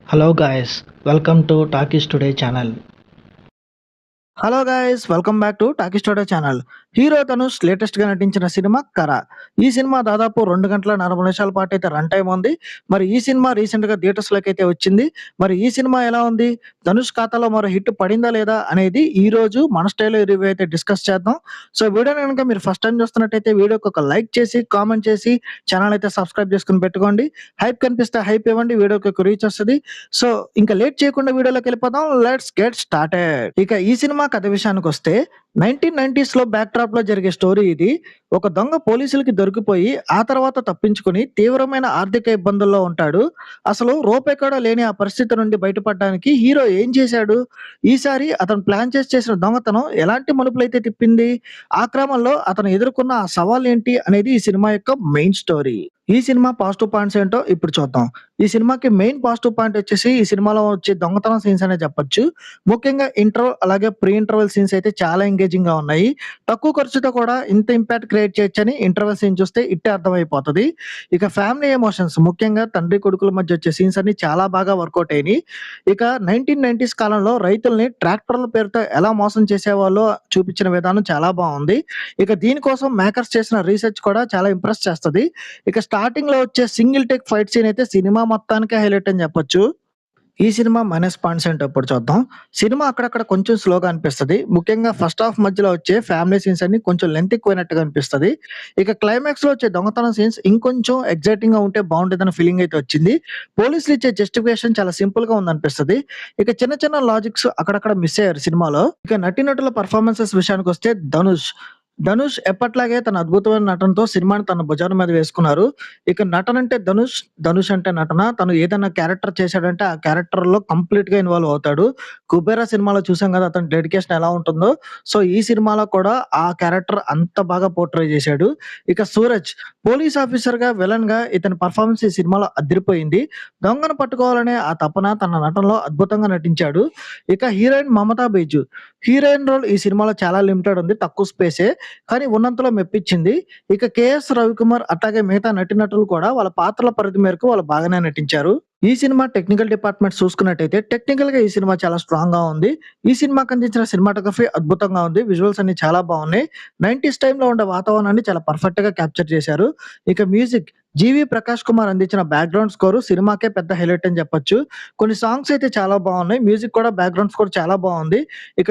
Hello guys, welcome to Talkies Today channel. Hello guys welcome back to talkie studio channel. Hero Dhanush latest గా నటించిన cinema కర. ఈ cinema దాదాపు 2 గంటల 40 నిమిషాల పాటు అయితే రన్ టైం ఉంది. మరి ఈ సినిమా రీసెంట్ గా థియేటర్స్ లోకి అయితే వచ్చింది. మరి ఈ సినిమా ఎలా ఉంది, ధనుష్ ఖాతాలో మరో హిట్ పడిందా లేదా అనేది ఈ రోజు మన స్టైల్లో రివ్యూ అయితే డిస్కస్ చేద్దాం. సో వీడియోని కనుక మీరు ఫస్ట్ టైం చూస్తున్నట్టయితే వీడియోకి ఒక లైక్ చేసి కామెంట్ చేసి ఛానల్ అయితే సబ్స్క్రైబ్ చేసుకుని పెట్టుకోండి. హైప్ కనిపిస్తే హైప్ ఇవ్వండి, వీడియోకి ఒక రీచ్ వస్తుంది. సో ఇంకా లేట్ చేయకుండా వీడియోలోకి వెళ్ళిపోదాం. Let's get started. ఇక ఈ సినిమా కథ విషయానికొస్తే 1990s లో బ్యాక్ డ్రాప్ లో జరిగే స్టోరీ ఇది. ఒక దొంగ పోలీసులకి దొరికిపోయి ఆ తర్వాత తప్పించుకొని తీవ్రమైన ఆర్థిక ఇబ్బందుల్లో ఉంటాడు. అసలు రూపాయి కూడా లేని ఆ పరిస్థితి నుండి బయటపడడానికి హీరో ఏం చేశాడు? ఈసారి అతను ప్లాన్ చేసి చేసిన దొంగతనం ఎలాంటి మలుపులైతే తిప్పింది? ఆ క్రమంలో అతను ఎదుర్కొన్న ఆ సవాల్ ఏంటి అనేది ఈ సినిమా యొక్క మెయిన్ స్టోరీ. ఈ సినిమా పాజిటివ్ పాయింట్స్ ఏంటో ఇప్పుడు చూద్దాం. ఈ సినిమాకి మెయిన్ పాజిటివ్ పాయింట్ వచ్చేసి ఈ సినిమాలో వచ్చే దొంగతనం సీన్స్ అనే చెప్పొచ్చు. ముఖ్యంగా ఇంటర్వల్ అలాగే ప్రీ ఇంటర్వల్ సీన్స్ అయితే చాలా ఎంగేజింగ్ గా ఉన్నాయి. తక్కువ ఖర్చుతో కూడా ఇంత ఇంపాక్ట్ క్రియేట్ చేయొచ్చని ఇంటర్వల్ సీన్ చూస్తే ఇట్టే అర్థమైపోతది. ఇక ఫ్యామిలీ ఎమోషన్స్ ముఖ్యంగా తండ్రి కొడుకుల మధ్య వచ్చే సీన్స్ అన్ని చాలా బాగా వర్కౌట్ అయినాయి. ఇక 1990s కాలంలో రైతుల్ని ట్రాక్టర్ల పేరుతో ఎలా మోసం చేసేవాళ్ళో చూపించిన విధానం చాలా బాగుంది. ఇక దీనికోసం మేకర్స్ చేసిన రీసెర్చ్ కూడా చాలా ఇంప్రెస్ చేస్తది. ఇక స్టార్టింగ్ లో వచ్చే సింగిల్ టేక్ ఫైట్ సీన్ అయితే సినిమా మొత్తానికే హైలైట్ అని చెప్పొచ్చు. ఈ సినిమా మైనస్ పాయింట్స్ ఏంటో ఇప్పుడు చూద్దాం. సినిమా అక్కడక్కడ కొంచెం స్లోగా అనిపిస్తది. ముఖ్యంగా ఫస్ట్ హాఫ్ మధ్యలో వచ్చే ఫ్యామిలీ సీన్స్ అన్ని కొంచెం లెంత్ ఎక్కువైనట్టుగా అనిపిస్తది. ఇక క్లైమాక్స్ లో వచ్చే దొంగతనం సీన్స్ ఇంకొంచెం ఎక్సైటింగ్ గా ఉంటే బాగుండేదన్న ఫీలింగ్ అయితే వచ్చింది. పోలీసులు ఇచ్చే జస్టిఫికేషన్ చాలా సింపుల్ గా ఉందనిపిస్తది. ఇక చిన్న చిన్న లాజిక్స్ అక్కడక్కడ మిస్ అయ్యారు సినిమాలో. ఇక నటీనటుల పర్ఫార్మెన్సెస్ విషయానికి వస్తే ధనుష్ ఎప్పట్లాగే తన అద్భుతమైన నటనతో సినిమాని తన భుజాల మీద వేసుకున్నారు. ఇక నటన అంటే ధనుష్ అంటే నటన. తను ఏదైనా క్యారెక్టర్ చేశాడంటే ఆ క్యారెక్టర్‌లో కంప్లీట్‌గా ఇన్వాల్వ్ అవుతాడు. 'కుబేరా' సినిమాలో చూసాం కదా! అతని డెడికేషన్ ఎలా ఉంటుందో. సో, ఈ సినిమాలో కూడా ఆ క్యారెక్టర్ అంత బాగా పోర్ట్రే చేశాడు. ఇక 'సూరజ్' పోలీస్ ఆఫీసర్‌గా, విలన్‌గా ఇతని పెర్ఫార్మన్స్ ఈ సినిమాలో అదిరిపోయింది. దొంగను పట్టుకోవాలనే ఆ తపన తన నటనలో అద్భుతంగా నటించాడు. ఇక heroine 'Mamitha Baiju' heroine role ఈ సినిమాలో చాలా లిమిటెడ్ ఉంది. తక్కువ స్పేసే. కానీ ఉన్నంతలో మెప్పించింది. ఇక 'కేఎస్ రవికుమార్' అట్లాగే మిగతా నటీనటులు కూడా వాళ్ళ పాత్రల పరిధి మేరకు వాళ్ళు బాగానే నటించారు. ఈ సినిమా టెక్నికల్ డిపార్ట్‌మెంట్ చూసుకున్నట్టయితే టెక్నికల్‌గా ఈ సినిమా చాలా స్ట్రాంగ్‌గా ఉంది. ఈ సినిమాకి అందించిన సినిమాటోగ్రఫీ అద్భుతంగా ఉంది. విజువల్స్ అన్ని చాలా బాగున్నాయి. 90s టైమ్‌లో ఉండే వాతావరణాన్ని చాలా పర్ఫెక్ట్‌గా క్యాప్చర్ చేశారు. ఇక మ్యూజిక్ 'జీవి ప్రకాష్ కుమార్' అందించిన బ్యాక్‌గ్రౌండ్ స్కోర్ సినిమాకే పెద్ద హైలైట్ అని చెప్పొచ్చు. కొన్ని సాంగ్స్ అయితే చాలా బాగున్నాయి. మ్యూజిక్ కూడా బ్యాక్‌గ్రౌండ్ స్కోర్ చాలా బాగుంది. ఇక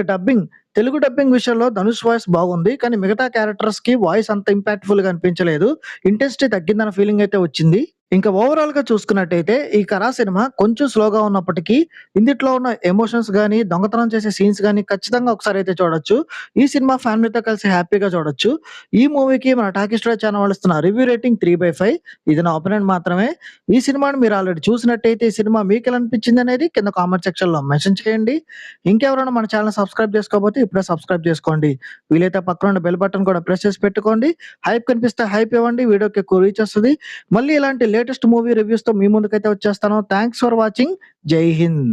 తెలుగు డబ్బింగ్ విషయంలో ధనుష్ వాయిస్ బాగుంది. కానీ మిగతా క్యారెక్టర్స్‌కి వాయిస్ అంత ఇంపాక్ట్‌ఫుల్‌గా అనిపించలేదు. ఇంటెన్సిటీ తగ్గిందన్న ఫీలింగ్ అయితే వచ్చింది. ఇంకా ఓవరాల్‌గా చూసుకున్నట్టయితే ఈ 'కరా' సినిమా కొంచెం స్లోగా ఉన్నప్పటికీ ఇందిట్లో ఉన్న ఎమోషన్స్ గాని, దొంగతనం చేసే సీన్స్ గాని ఖచ్చితంగా ఒకసారి అయితే చూడొచ్చు. ఈ సినిమా ఫ్యామిలీతో కలిసి హ్యాపీగా చూడొచ్చు. ఈ మూవీకి మన టాకీ స్టూడియో ఛానల్ వాళ్ళు ఇస్తున్న రివ్యూ రేటింగ్ 3/5. ఇది నా ఒపీనియన్ మాత్రమే. ఈ సినిమాని మీరు ఆల్రెడీ చూసినట్టయితే ఈ సినిమా మీకెలా అనిపించింది అనేది కింద కామెంట్ సెక్షన్‌లో మెన్షన్ చేయండి. ఇంకెవరైనా మన ఛానెల్ సబ్స్క్రైబ్ చేసుకోకపోతే ఇప్పుడే సబ్స్క్రైబ్ చేసుకోండి. వీలైతే పక్కన ఉన్న బెల్ బటన్ కూడా ప్రెస్ చేసి పెట్టుకోండి. హైప్ కనిపిస్తే హైప్ ఇవ్వండి. వీడియోకి ఎక్కువ రీచ్ వస్తది. మళ్ళీ ఇలాంటి లేటెస్ట్ మూవీ రివ్యూస్‌తో మీ ముందుకైతే వచ్చేస్తాను. Thanks for watching. జై హింద్.